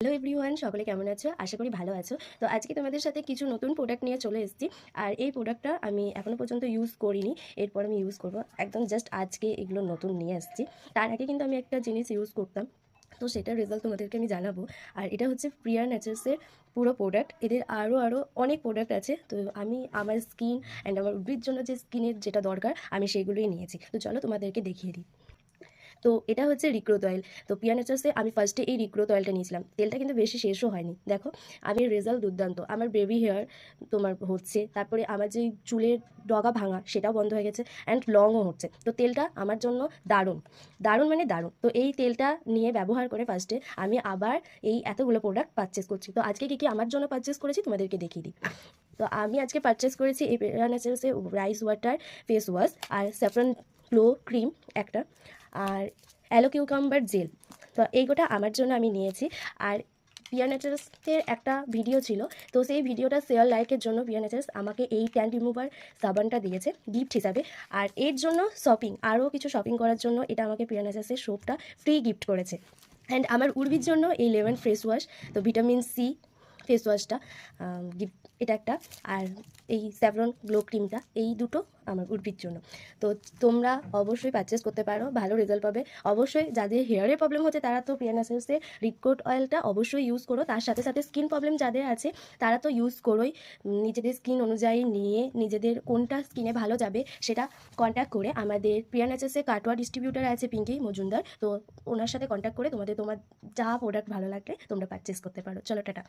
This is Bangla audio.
হ্যালো এভরিওয়ান, সকলে কেমন আছো? আশা করি ভালো আছো। তো আজকে তোমাদের সাথে কিছু নতুন প্রোডাক্ট নিয়ে চলে এসেছি। আর এই প্রোডাক্টটা আমি এখনও পর্যন্ত ইউজ করিনি, এরপর আমি ইউজ করব। একদম জাস্ট আজকে এগুলো নতুন নিয়ে এসেছি। তার আগে কিন্তু আমি একটা জিনিস ইউজ করতাম, তো সেটার রেজাল্ট তোমাদেরকে আমি জানাবো। আর এটা হচ্ছে প্রিয়া নেচার্সের পুরো প্রোডাক্ট। এদের আরও অনেক প্রোডাক্ট আছে, তো আমি আমার স্কিন অ্যান্ড আমার উদ্ভিদ জন্য যে স্কিনের যেটা দরকার আমি সেগুলোই নিয়েছি। তো চলো তোমাদেরকে দেখিয়ে দিই। তো এটা হচ্ছে রিক্রোথ অয়েল। তো পিয়া নেচার্সে আমি ফার্স্টে এই রিক্রোথ অয়েলটা নিয়েছিলাম। তেলটা কিন্তু বেশি শেষও হয়নি, দেখো আমি রেজাল্ট দুর্দান্ত। আমার বেবি হেয়ার তোমার হচ্ছে, তারপরে আমার যে চুলের ডগা ভাঙা সেটাও বন্ধ হয়ে গেছে, অ্যান্ড লংও হচ্ছে। তো তেলটা আমার জন্য দারুণ দারুণ মানে দারুণ। তো এই তেলটা নিয়ে ব্যবহার করে ফার্স্টে আমি আবার এই এতগুলো প্রোডাক্ট পারচেস করছি। তো আজকে কী কী আমার জন্য পারচেস করেছি তোমাদেরকে দেখিয়ে দিই। তো আমি আজকে পারচেস করেছি এই পিয়া নেচার্সে রাইস ওয়াটার ফেস ওয়াশ, আর স্যাফরন গ্লো ক্রিম একটা, আর অ্যালো কিউকাম্বার জেল। তো এই গোটা আমার জন্য আমি নিয়েছি। আর পিয়া নেচার্সের একটা ভিডিও ছিল, তো সেই ভিডিওটা শেয়ার লাইকের জন্য পিয়া নেচার্স আমাকে এই ট্যান রিমুভার সাবানটা দিয়েছে গিফট হিসাবে। আর এর জন্য আরও কিছু শপিং করার জন্য এটা আমাকে পিয়া নেচার্সের সোপটা ফ্রি গিফট করেছে। অ্যান্ড আমার উর্বির জন্য এই লেমন ফেস ওয়াশ, তো ভিটামিন সি ফেস ওয়াশটা গিফট এটা একটা। আর এই স্যাভরন গ্লো ক্রিমটা, এই দুটো আমার উর্বির জন্য। তো তোমরা অবশ্যই পারচেস করতে পারো, ভালো রেজাল্ট পাবে। অবশ্যই যাদের হেয়ারের প্রবলেম হচ্ছে তারা তো পিয়া নেচার্সের রিক্রোথ অয়েলটা অবশ্যই ইউজ করো। তার সাথে সাথে স্কিন প্রবলেম যাদের আছে তারা তো ইউজ করোই। নিজেদের স্কিন অনুযায়ী নিয়ে নিজেদের কোনটা স্কিনে ভালো যাবে সেটা কন্ট্যাক্ট করে, আমাদের পিয়া নেচার্সের কাটোয়া ডিস্ট্রিবিউটার আছে পিঙ্কি মজুমদার, তো ওনার সাথে কন্ট্যাক্ট করে তোমার যা প্রোডাক্ট ভালো লাগলে তোমরা পারচেস করতে পারো। চলো টাটা।